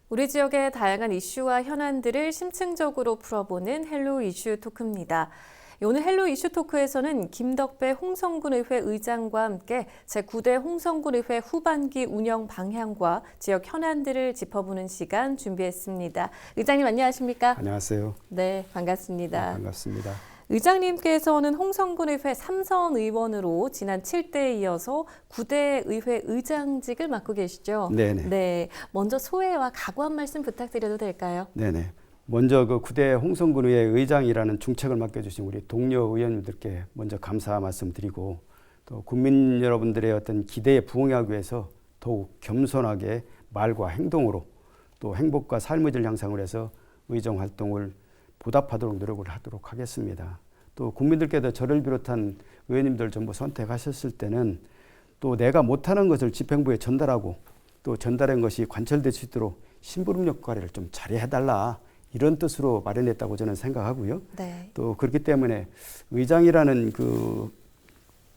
우리 지역의 다양한 이슈와 현안들을 심층적으로 풀어보는 헬로 이슈 토크입니다. 오늘 헬로 이슈 토크에서는 김덕배 홍성군의회 의장과 함께 제9대 홍성군의회 후반기 운영 방향과 지역 현안들을 짚어보는 시간 준비했습니다. 의장님 안녕하십니까? 안녕하세요. 네, 반갑습니다. 네, 반갑습니다. 의장님께서는 홍성군의회 3선 의원으로 지난 7대에 이어서 9대 의회 의장직을 맡고 계시죠? 네네. 네, 먼저 소회와 각오 한 말씀 부탁드려도 될까요? 네네. 먼저 그 9대 홍성군의회 의장이라는 중책을 맡겨주신 우리 동료 의원님들께 먼저 감사 말씀드리고 또 국민 여러분들의 어떤 기대에 부응하기 위해서 더욱 겸손하게 말과 행동으로 또 행복과 삶의 질 향상을 해서 의정 활동을 보답하도록 노력을 하도록 하겠습니다. 또 국민들께도 저를 비롯한 의원님들 전부 선택하셨을 때는 또 내가 못하는 것을 집행부에 전달하고 또 전달한 것이 관철될 수 있도록 심부름 역할을 좀 잘해달라 이런 뜻으로 마련했다고 저는 생각하고요. 네. 또 그렇기 때문에 의장이라는 그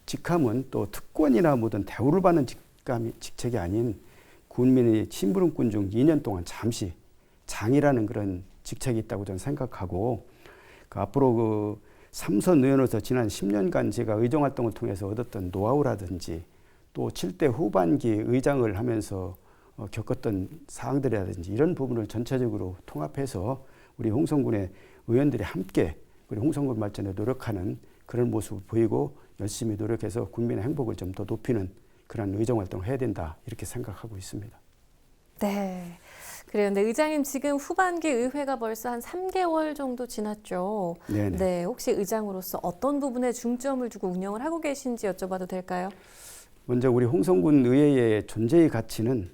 직함은 또 특권이나 모든 대우를 받는 직책이 아닌 국민의 심부름꾼 중 2년 동안 잠시 장이라는 그런 직책이 있다고 저는 생각하고 앞으로 그 3선 의원으로서 지난 10년간 제가 의정활동을 통해서 얻었던 노하우라든지 또 7대 후반기 의장을 하면서 겪었던 사항들이라든지 이런 부분을 전체적으로 통합해서 우리 홍성군의 의원들이 함께 우리 홍성군 발전에 노력하는 그런 모습을 보이고 열심히 노력해서 국민의 행복을 좀 더 높이는 그런 의정활동을 해야 된다 이렇게 생각하고 있습니다. 네. 그래요. 근데 의장님 지금 후반기 의회가 벌써 한 3개월 정도 지났죠. 네네. 네. 혹시 의장으로서 어떤 부분에 중점을 두고 운영을 하고 계신지 여쭤봐도 될까요? 먼저 우리 홍성군 의회의 존재의 가치는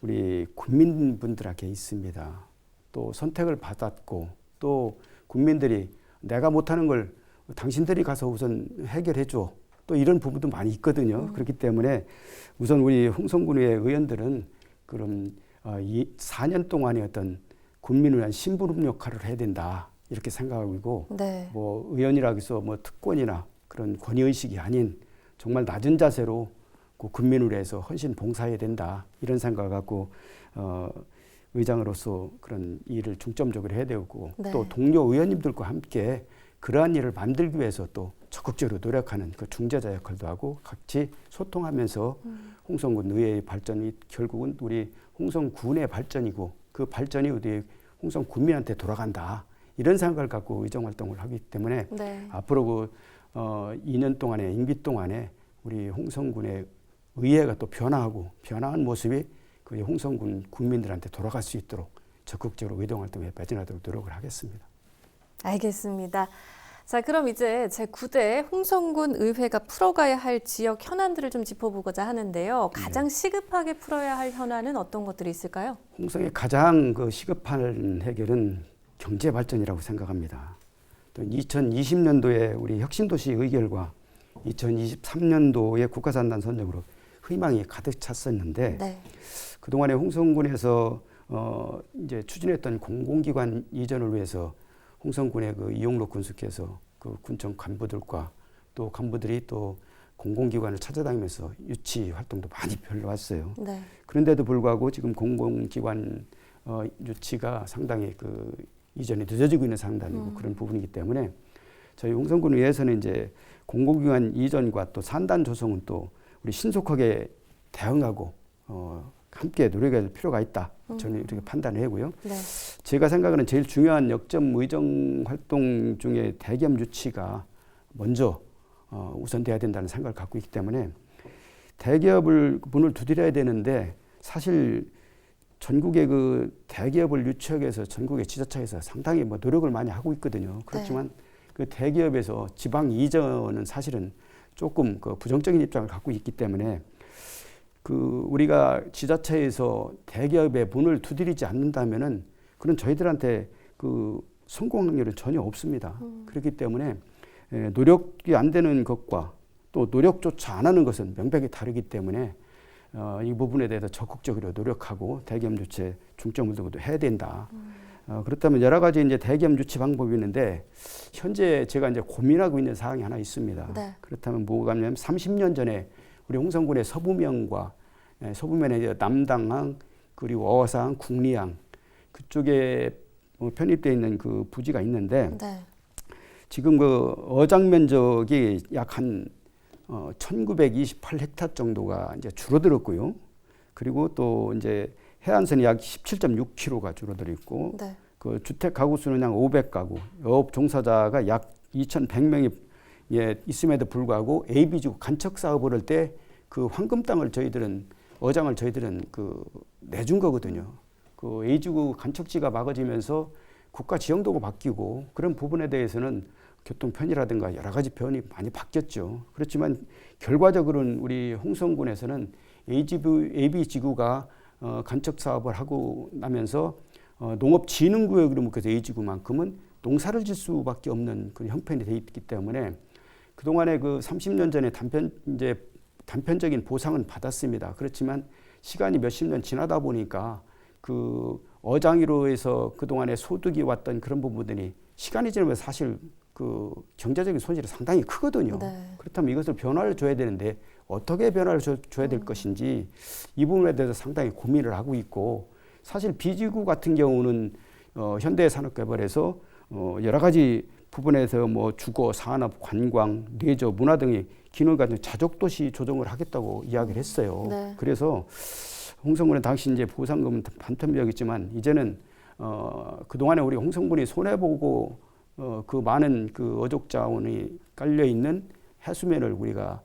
우리 국민분들에게 있습니다. 또 선택을 받았고 또 국민들이 내가 못하는 걸 당신들이 가서 우선 해결해줘. 또 이런 부분도 많이 있거든요. 그렇기 때문에 우선 우리 홍성군의회 의원들은 그럼 4년 동안의 어떤 국민을 위한 심부름 역할을 해야 된다 이렇게 생각하고 있고 네. 뭐 의원이라고 해서 뭐 특권이나 그런 권위의식이 아닌 정말 낮은 자세로 그 국민을 위해서 헌신 봉사해야 된다 이런 생각을 갖고 의장으로서 그런 일을 중점적으로 해야 되고 네. 또 동료 의원님들과 함께 그러한 일을 만들기 위해서 또 적극적으로 노력하는 그 중재자 역할도 하고 같이 소통하면서 홍성군 의회의 발전이 결국은 우리 홍성군의 발전이고 그 발전이 우리 홍성군민한테 돌아간다 이런 생각을 갖고 의정활동을 하기 때문에 네. 앞으로 그 2년 동안의 임기 동안에 우리 홍성군의 의회가 또 변화한 모습이 그 홍성군 국민들한테 돌아갈 수 있도록 적극적으로 의정활동에 배진하도록 노력을 하겠습니다. 알겠습니다. 자, 그럼 이제 제9대 홍성군 의회가 풀어가야 할 지역 현안들을 좀 짚어보고자 하는데요. 가장 시급하게 풀어야 할 현안은 어떤 것들이 있을까요? 홍성의 가장 그 시급한 해결은 경제 발전이라고 생각합니다. 또 2020년도에 우리 혁신도시 의결과 2023년도에 국가산단 선정으로 희망이 가득 찼었는데 네. 그동안에 홍성군에서 이제 추진했던 공공기관 이전을 위해서 홍성군의 그 이용록 군수께서 그 군청 간부들과 또 간부들이 또 공공기관을 찾아다니면서 유치 활동도 많이 별로왔어요. 네. 그런데도 불구하고 지금 공공기관 유치가 상당히 그 이전이 늦어지고 있는 상당이고 그런 부분이기 때문에 저희 홍성군 의회에서는 이제 공공기관 이전과 또 산단 조성은 또 우리 신속하게 대응하고 함께 노력할 필요가 있다. 저는 이렇게 판단을 하고요. 네. 제가 생각하는 제일 중요한 역점 의정 활동 중에 대기업 유치가 먼저 우선돼야 된다는 생각을 갖고 있기 때문에 대기업을 문을 두드려야 되는데 사실 전국의 그 대기업을 유치하기 위해서 전국의 지자체에서 상당히 뭐 노력을 많이 하고 있거든요. 그렇지만 그 대기업에서 지방 이전은 사실은 조금 그 부정적인 입장을 갖고 있기 때문에 그 우리가 지자체에서 대기업의 문을 두드리지 않는다면은 그런 저희들한테 그 성공 확률은 전혀 없습니다. 그렇기 때문에 노력이 안 되는 것과 또 노력조차 안 하는 것은 명백히 다르기 때문에 이 부분에 대해서 적극적으로 노력하고 대기업 유치에 중점을 두고 해야 된다. 그렇다면 여러 가지 이제 대기업 유치 방법이 있는데 현재 제가 이제 고민하고 있는 사항이 하나 있습니다. 네. 그렇다면 뭐가 있냐면 30년 전에 우리 홍성군의 서부면과 서부면의 남당항 그리고 어사항, 국리항 그쪽에 편입되어 있는 그 부지가 있는데 네. 지금 그 어장 면적이 약 한 1928헥타 정도가 이제 줄어들었고요. 그리고 또 이제 해안선이 약 17.6km가 줄어들어 있고 네. 그 주택 가구 수는 약 500가구, 영업 종사자가 약 2,100명이 있음에도 불구하고 AB지구 간척 사업을 할 때 그 황금 땅을 어장을 저희들은 그 내준 거거든요. 그 A지구 간척지가 막아지면서 국가 지형도가 바뀌고 그런 부분에 대해서는 교통 편의라든가 여러 가지 변이 많이 바뀌었죠. 그렇지만 결과적으로는 우리 홍성군에서는 AB지구가 간척 사업을 하고 나면서 농업진흥구역으로 묶여서 A지구만큼은 농사를 질 수밖에 없는 그런 형편이 돼 있기 때문에 그동안에 그 30년 전에 단편적인 보상은 받았습니다. 그렇지만 시간이 몇십 년 지나다 보니까 그 어장으로 해서 그동안에 소득이 왔던 그런 부분들이 시간이 지나면 사실 그 경제적인 손실이 상당히 크거든요. 네. 그렇다면 이것을 변화를 줘야 되는데 어떻게 변화를 줘야 될 것인지 이 부분에 대해서 상당히 고민을 하고 있고 사실 B지구 같은 경우는 현대산업개발에서 여러 가지 부분에서 뭐 주거, 산업, 관광, 레저, 문화 등의 기능을 가진 자족도시 조정을 하겠다고 이야기를 했어요. 네. 그래서 홍성군은 당시 이제 보상금은 반편벽이지만 이제는 그동안에 우리 홍성군이 손해보고 그 많은 그 어족 자원이 깔려 있는 해수면을 우리가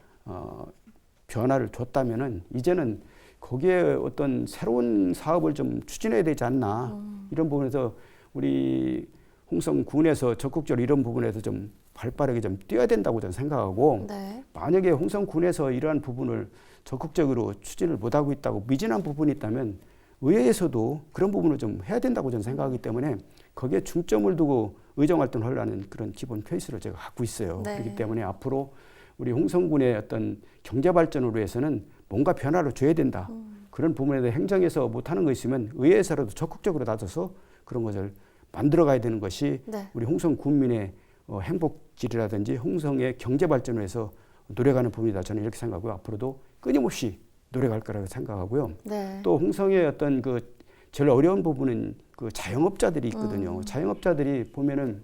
변화를 줬다면은 이제는 거기에 어떤 새로운 사업을 좀 추진해야 되지 않나 이런 부분에서 우리 홍성군에서 적극적으로 이런 부분에서 좀 발빠르게 좀 뛰어야 된다고 저는 생각하고 네. 만약에 홍성군에서 이러한 부분을 적극적으로 추진을 못하고 있다고 미진한 부분이 있다면 의회에서도 그런 부분을 좀 해야 된다고 저는 생각하기 때문에 거기에 중점을 두고 의정활동을 하려는 그런 기본 페이스를 제가 갖고 있어요. 네. 그렇기 때문에 앞으로 우리 홍성군의 어떤 경제 발전을 위해서는 뭔가 변화를 줘야 된다. 그런 부분에 대해 행정에서 못하는 거 있으면 의회에서라도 적극적으로 나서서 그런 것을 만들어 가야 되는 것이 네. 우리 홍성 군민의 행복질이라든지 홍성의 경제 발전을 위해서 노력하는 부분이다. 저는 이렇게 생각하고요. 앞으로도 끊임없이 노력할 거라고 생각하고요. 네. 또 홍성의 어떤 그 제일 어려운 부분은 그 자영업자들이 있거든요. 자영업자들이 보면은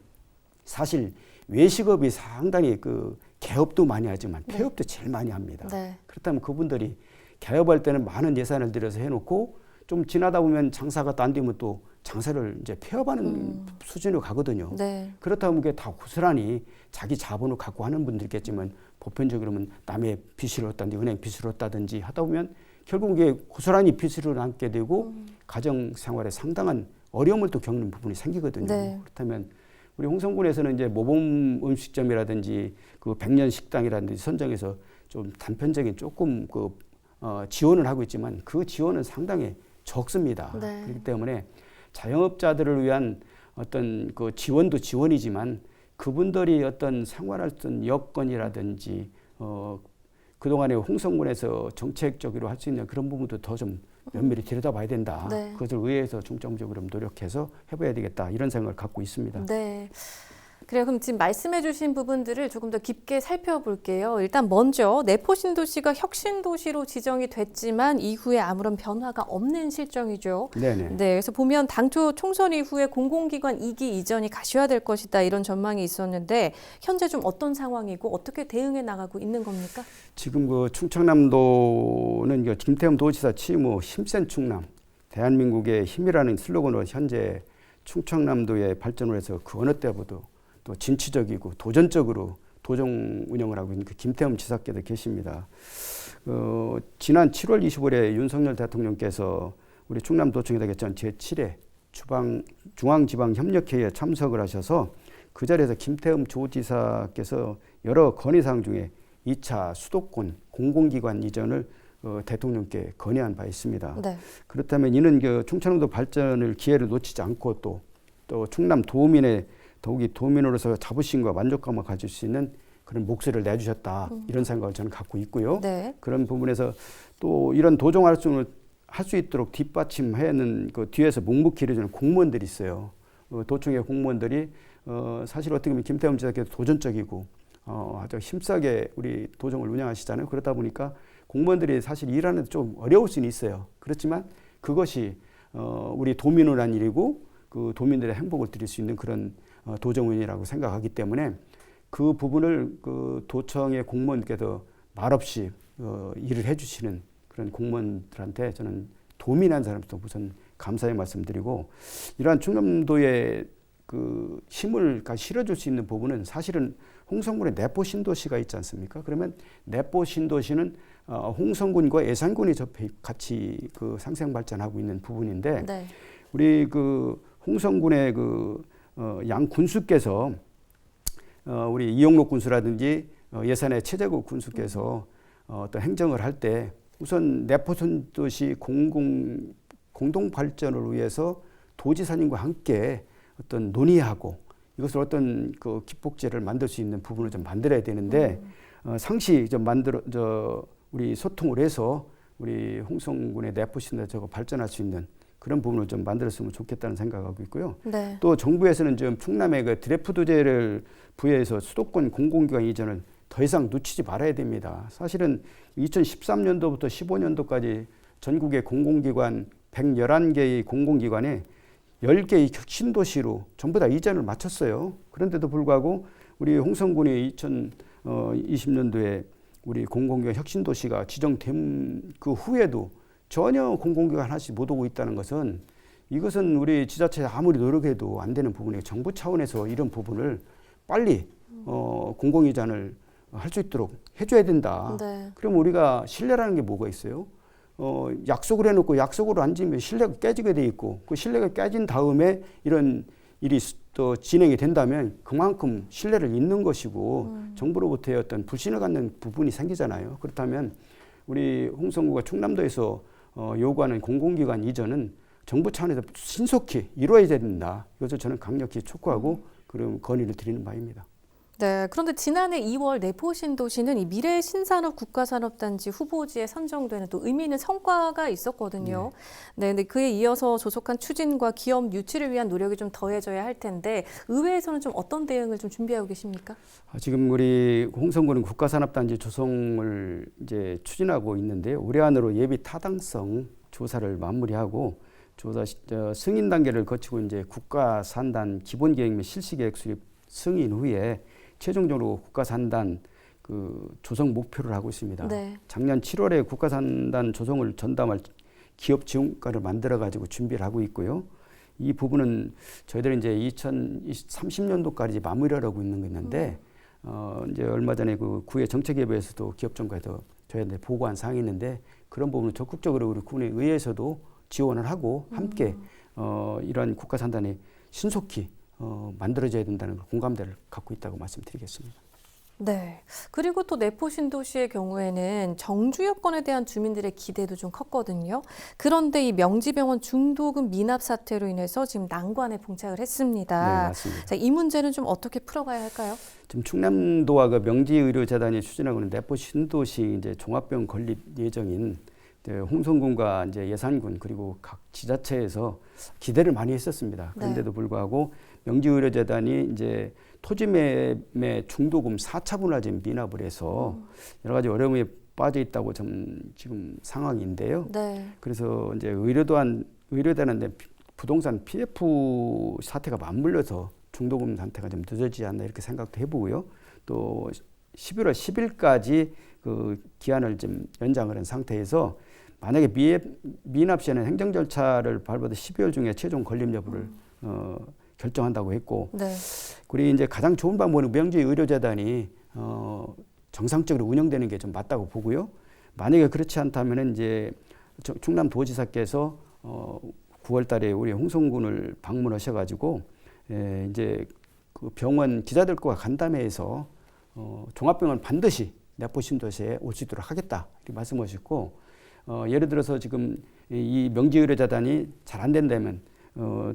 사실 외식업이 상당히 그 개업도 많이 하지만 폐업도 제일 많이 합니다. 네. 그렇다면 그분들이 개업할 때는 많은 예산을 들여서 해놓고 좀 지나다 보면 장사가 안 되면 또 장사를 이제 폐업하는 수준으로 가거든요. 네. 그렇다면 그게 다 고스란히 자기 자본을 갖고 하는 분들겠지만 보편적으로는 남의 빚을 얻다든지 은행 빚을 얻다든지 하다 보면 결국 이게 고스란히 빚을 안게 되고 가정 생활에 상당한 어려움을 또 겪는 부분이 생기거든요. 네. 그렇다면 우리 홍성군에서는 이제 모범 음식점이라든지 그 백년 식당이라든지 선정해서 좀 단편적인 조금 그 지원을 하고 있지만 그 지원은 상당히 적습니다. 네. 그렇기 때문에 자영업자들을 위한 어떤 그 지원도 지원이지만 그분들이 어떤 생활할 여건이라든지 그동안에 홍성군에서 정책적으로 할 수 있는 그런 부분도 더 좀 면밀히 들여다봐야 된다. 네. 그것을 의회에서 중점적으로 노력해서 해봐야 되겠다. 이런 생각을 갖고 있습니다. 네. 그래요. 그럼 지금 말씀해 주신 부분들을 조금 더 깊게 살펴볼게요. 일단 먼저 내포신도시가 혁신도시로 지정이 됐지만 이후에 아무런 변화가 없는 실정이죠. 네네. 네, 그래서 보면 당초 총선 이후에 공공기관 2기 이전이 가시화될 것이다 이런 전망이 있었는데 현재 좀 어떤 상황이고 어떻게 대응해 나가고 있는 겁니까? 지금 그 충청남도는 그 김태흠 도지사 취임 후 힘센 충남, 대한민국의 힘이라는 슬로건으로 현재 충청남도의 발전을 해서 그 어느 때보다 또 진취적이고 도전적으로 도정 운영을 하고 있는 그 김태흠 지사께서 계십니다. 지난 7월 25일에 윤석열 대통령께서 우리 충남도청에다 개최한 제7회 중앙지방협력회의에 참석을 하셔서 그 자리에서 김태흠 조지사께서 여러 건의사항 중에 2차 수도권 공공기관 이전을 대통령께 건의한 바 있습니다. 네. 그렇다면 이는 그 충청남도 발전을 기회를 놓치지 않고 또 충남 도민의 더욱이 도민으로서 자부심과 만족감을 가질 수 있는 그런 목소리를 내주셨다. 이런 생각을 저는 갖고 있고요. 네. 그런 부분에서 또 이런 도정 활동을 할 수 있도록 뒷받침하는 그 뒤에서 묵묵히 일해주는 공무원들이 있어요. 도청의 공무원들이 사실 어떻게 보면 김태흠 지사께서 도전적이고 아주 힘싸게 우리 도정을 운영하시잖아요. 그러다 보니까 공무원들이 사실 일하는 데 좀 어려울 수는 있어요. 그렇지만 그것이 우리 도민을 한 일이고 그 도민들의 행복을 드릴 수 있는 그런 도정운이라고 생각하기 때문에 그 부분을 그 도청의 공무원께서 말없이 일을 해주시는 그런 공무원들한테 저는 도민한 사람부터 우선 감사의 말씀드리고, 이러한 충남도의 그 힘을 실어줄 수 있는 부분은 사실은 홍성군의 내포 신도시가 있지 않습니까? 그러면 내포 신도시는 홍성군과 예산군이 같이 그 상생 발전하고 있는 부분인데, 네. 우리 그 홍성군의 그 양 군수께서 우리 이용록 군수라든지 예산의 최재국 군수께서 어떤 행정을 할 때 우선 내포 신도시 공동 발전을 위해서 도지사님과 함께 어떤 논의하고 이것을 어떤 그 기폭제를 만들 수 있는 부분을 좀 만들어야 되는데 상시 좀 우리 소통을 해서 우리 홍성군의 내포신도 저거 발전할 수 있는 그런 부분을 좀 만들었으면 좋겠다는 생각하고 있고요. 네. 또 정부에서는 지금 충남에 그 드래프트제를 부여해서 수도권 공공기관 이전을 더 이상 놓치지 말아야 됩니다. 사실은 2013년도부터 15년도까지 전국의 공공기관 111개의 공공기관에 10개의 혁신도시로 전부 다 이전을 마쳤어요. 그런데도 불구하고 우리 홍성군이 2020년도에 우리 공공기관 혁신도시가 지정된 그 후에도 전혀 공공기관 하나씩 못 오고 있다는 것은, 이것은 우리 지자체에 아무리 노력해도 안 되는 부분이에요. 정부 차원에서 이런 부분을 빨리 공공이전을 할 수 있도록 해줘야 된다. 네. 그럼 우리가 신뢰라는 게 뭐가 있어요? 약속을 해놓고 약속으로 안 지면 신뢰가 깨지게 돼 있고, 그 신뢰가 깨진 다음에 이런 일이 또 진행이 된다면 그만큼 신뢰를 잃는 것이고 정부로부터의 어떤 불신을 갖는 부분이 생기잖아요. 그렇다면 우리 홍성구가 충남도에서 요구하는 공공기관 이전은 정부 차원에서 신속히 이루어야 된다. 이것을 저는 강력히 촉구하고 그런 건의를 드리는 바입니다. 네, 그런데 지난해 2월 내포 신도시는 이 미래 신산업 국가산업단지 후보지에 선정되는 또 의미 있는 성과가 있었거든요. 네, 근데 그에 이어서 조속한 추진과 기업 유치를 위한 노력이 좀 더해져야 할 텐데 의회에서는 좀 어떤 대응을 좀 준비하고 계십니까? 지금 우리 홍성군은 국가산업단지 조성을 이제 추진하고 있는데요. 올해 안으로 예비 타당성 조사를 마무리하고 조사 승인 단계를 거치고 이제 국가산단 기본계획 및 실시계획 수립 승인 후에 최종적으로 국가산단 그 조성 목표를 하고 있습니다. 네. 작년 작년 7월에 국가산단 조성을 전담할 기업 지원과를 만들어 가지고 준비를 하고 있고요. 이 부분은 저희들이 이제 2030년도까지 마무리하려고 있는 게 있는데 이제 얼마 전에 그 구의 정책예보에서도 기업정가에서 저희한테 보고한 사항이 있는데, 그런 부분을 적극적으로 우리 군의회에서도 지원을 하고 함께 이러한 국가산단이 신속히 만들어져야 된다는 공감대를 갖고 있다고 말씀드리겠습니다. 네. 그리고 또 내포 신도시의 경우에는 정주 여건에 대한 주민들의 기대도 좀 컸거든요. 그런데 이 명지병원 중도금 미납 사태로 인해서 지금 난관에 봉착을 했습니다. 네, 맞습니다. 자, 이 문제는 좀 어떻게 풀어가야 할까요? 지금 충남도와 그 명지의료재단이 추진하고 있는 내포 신도시 이제 종합병원 건립 예정인 홍성군과 이제 예산군 그리고 각 지자체에서 기대를 많이 했었습니다. 그런데도 불구하고 명지의료재단이 이제 토지매매 중도금 4차 분할제 미납을 해서 여러 가지 어려움에 빠져 있다고 지금 상황인데요. 네. 그래서 이제 의료단한테 부동산 PF 사태가 맞물려서 중도금 상태가 좀 늦어지지 않나 이렇게 생각도 해보고요. 또 11월 10일까지 그 기한을 좀 연장을 한 상태에서 만약에 미납 시에는 행정 절차를 밟아도 12월 중에 최종 건립 여부를 결정한다고 했고, 네. 그리고 이제 가장 좋은 방법은 명지의료재단이 정상적으로 운영되는 게 좀 맞다고 보고요. 만약에 그렇지 않다면은 이제 충남도지사께서 9월달에 우리 홍성군을 방문하셔가지고 이제 그 병원 기자들과 간담회에서 종합병원 반드시 내포 신도시에 올 수 있도록 하겠다 이렇게 말씀하셨고, 예를 들어서 지금 이 명지의료재단이 잘 안 된다면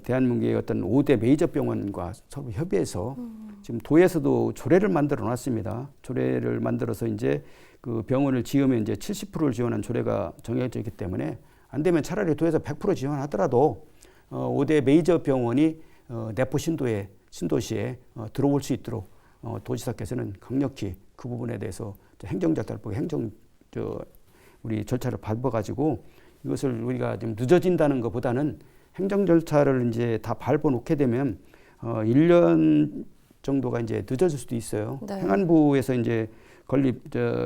대한민국의 어떤 5대 메이저 병원과 서로 협의해서 지금 도에서도 조례를 만들어 놨습니다. 조례를 만들어서 이제 그 병원을 지으면 이제 70%를 지원한 조례가 정해져 있기 때문에 안 되면 차라리 도에서 100% 지원하더라도 5대 메이저 병원이 내포 신도시에 들어올 수 있도록 도지사께서는 강력히 그 부분에 대해서 행정절차를 보고 우리 절차를 밟아가지고 이것을 우리가 좀 늦어진다는 것보다는 행정 절차를 이제 다 밟아 놓게 되면 1년 정도가 이제 늦어질 수도 있어요. 네. 행안부에서 이제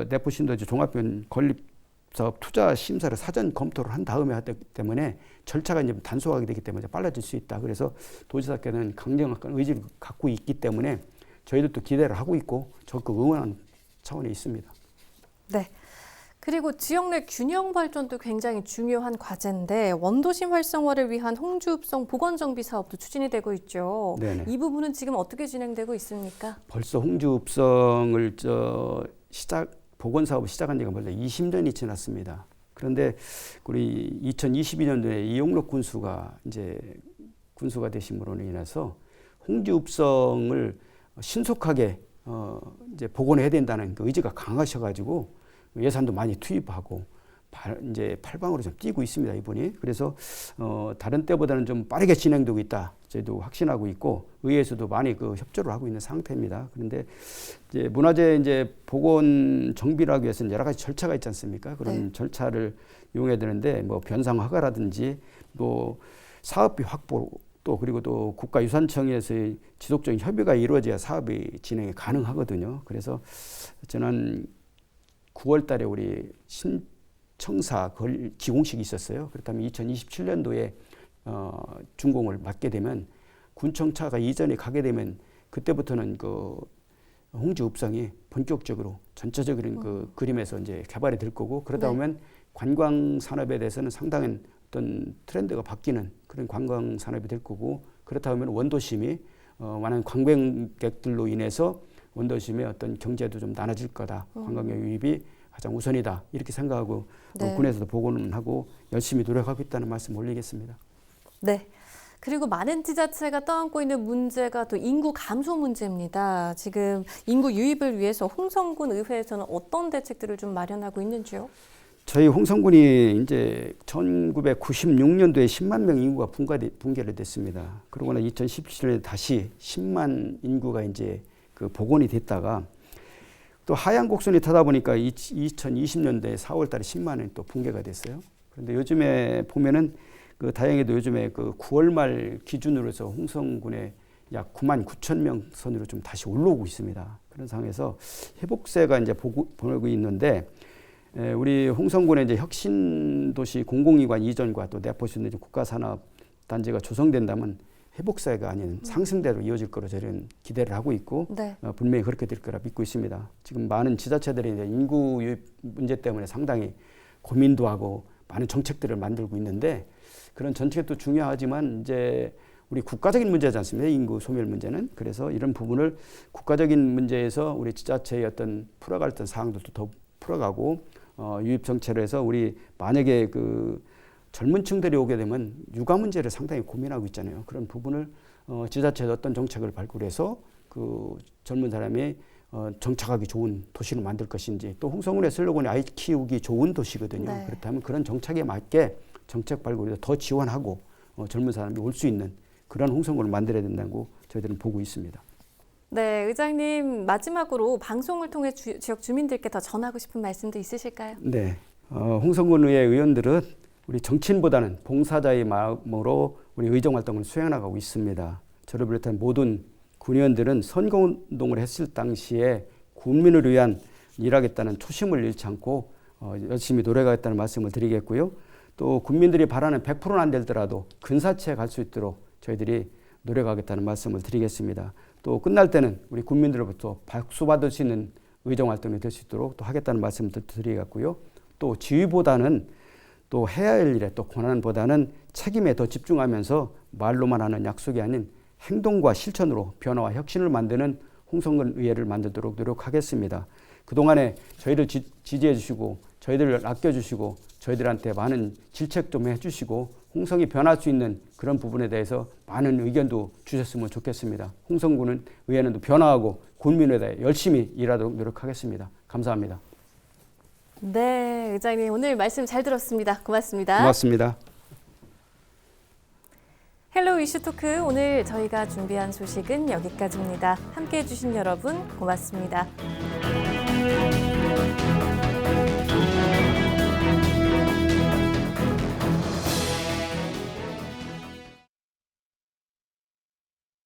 내포신도시 종합변 건립사업 투자 심사를 사전 검토를 한 다음에 하기 때문에 절차가 이제 단속하게 되기 때문에 빨라질 수 있다. 그래서 도지사께는 강력한 의지를 갖고 있기 때문에 저희들도 기대를 하고 있고 적극 응원하는 차원에 있습니다. 네. 그리고 지역 내 균형 발전도 굉장히 중요한 과제인데 원도심 활성화를 위한 홍주읍성 보건정비 사업도 추진이 되고 있죠. 네네. 이 부분은 지금 어떻게 진행되고 있습니까? 벌써 홍주읍성을 보건 사업을 시작한 지가 벌써 20년이 지났습니다. 그런데 우리 2022년도에 이용록 군수가 이제 군수가 되심으로 인해서 홍주읍성을 신속하게 이제 복원해야 된다는 그 의지가 강하셔가지고 예산도 많이 투입하고 이제 팔방으로 좀 뛰고 있습니다, 이분이. 그래서 다른 때보다는 좀 빠르게 진행되고 있다. 저희도 확신하고 있고 의회에서도 많이 그 협조를 하고 있는 상태입니다. 그런데 이제 문화재 이제 복원 정비를 하기 위해서는 여러 가지 절차가 있지 않습니까? 그런 네. 절차를 이용해야 되는데 뭐 변상 허가라든지 또 사업비 확보 또 그리고 또 국가유산청에서의 지속적인 협의가 이루어져야 사업이 진행이 가능하거든요. 그래서 저는 9월 달에 우리 신청사 기공식이 있었어요. 그렇다면 2027년도에 준공을 맡게 되면 군청차가 이전에 가게 되면 그때부터는 그 홍주읍성이 본격적으로 전체적인 그 그림에서 이제 개발이 될 거고 그러다 네. 보면 관광 산업에 대해서는 상당한 어떤 트렌드가 바뀌는 그런 관광 산업이 될 거고 그렇다 보면 원도심이 많은 관광객들로 인해서 원도심의 어떤 경제도 좀 나눠질 거다. 관광객 유입이 가장 우선이다. 이렇게 생각하고 네. 군에서도 보고는 하고 열심히 노력하고 있다는 말씀 올리겠습니다. 네. 그리고 많은 지자체가 떠안고 있는 문제가 또 인구 감소 문제입니다. 지금 인구 유입을 위해서 홍성군 의회에서는 어떤 대책들을 좀 마련하고 있는지요? 저희 홍성군이 이제 1996년도에 10만 명 인구가 붕괴를 됐습니다. 그러고는 2017년에 다시 10만 인구가 이제 그 복원이 됐다가 또 하향 곡선이 타다 보니까 2020년도에 4월 달에 10만원이 또 붕괴가 됐어요. 그런데 요즘에 보면은 그 다행히도 요즘에 그 9월 말 기준으로 해서 홍성군에 약 9만 9천 명 선으로 좀 다시 올라오고 있습니다. 그런 상황에서 회복세가 이제 보고 있는데 우리 홍성군의 이제 혁신도시 공공기관 이전과 또 내포시는 국가산업단지가 조성된다면 회복세가 아닌 상승대로 이어질 거로 저희는 기대를 하고 있고 네. 분명히 그렇게 될 거라 믿고 있습니다. 지금 많은 지자체들이 이제 인구 유입 문제 때문에 상당히 고민도 하고 많은 정책들을 만들고 있는데 그런 정책도 중요하지만 이제 우리 국가적인 문제지 않습니까? 인구 소멸 문제는. 그래서 이런 부분을 국가적인 문제에서 우리 지자체의 어떤 풀어갈 어떤 사항들도 더 풀어가고 유입 정책을 해서 우리 만약에 그 젊은 층들이 오게 되면 육아 문제를 상당히 고민하고 있잖아요. 그런 부분을 지자체에서 어떤 정책을 발굴해서 그 젊은 사람이 정착하기 좋은 도시를 만들 것인지 또 홍성군의 슬로건이 아이 키우기 좋은 도시거든요. 네. 그렇다면 그런 정책에 맞게 정책 발굴에서 더 지원하고 젊은 사람이 올 수 있는 그런 홍성군을 만들어야 된다고 저희들은 보고 있습니다. 네, 의장님 마지막으로 방송을 통해 지역 주민들께 더 전하고 싶은 말씀도 있으실까요? 네, 홍성군 의회 의원들은 우리 정치인보다는 봉사자의 마음으로 우리 의정 활동을 수행하고 있습니다. 저를 비롯한 모든 군의원들은 선거운동을 했을 당시에 국민을 위한 일하겠다는 초심을 잃지 않고 열심히 노력하겠다는 말씀을 드리겠고요. 또 국민들이 바라는 100%는 안 되더라도 근사치에 갈 수 있도록 저희들이 노력하겠다는 말씀을 드리겠습니다. 또 끝날 때는 우리 국민들로부터 박수 받을 수 있는 의정 활동이 될 수 있도록 또 하겠다는 말씀을 드리겠고요. 또 지휘보다는 또 해야 할 일에 또 권한보다는 책임에 더 집중하면서 말로만 하는 약속이 아닌 행동과 실천으로 변화와 혁신을 만드는 홍성군 의회를 만들도록 노력하겠습니다. 그동안에 저희를 지지해 주시고 저희들을 아껴주시고 저희들한테 많은 질책 좀 해주시고 홍성이 변할 수 있는 그런 부분에 대해서 많은 의견도 주셨으면 좋겠습니다. 홍성군은 의회는 또 변화하고 국민에 대해 열심히 일하도록 노력하겠습니다. 감사합니다. 네, 의장님 오늘 말씀 잘 들었습니다. 고맙습니다. 고맙습니다. 헬로 이슈 토크 오늘 저희가 준비한 소식은 여기까지입니다. 함께해 주신 여러분 고맙습니다.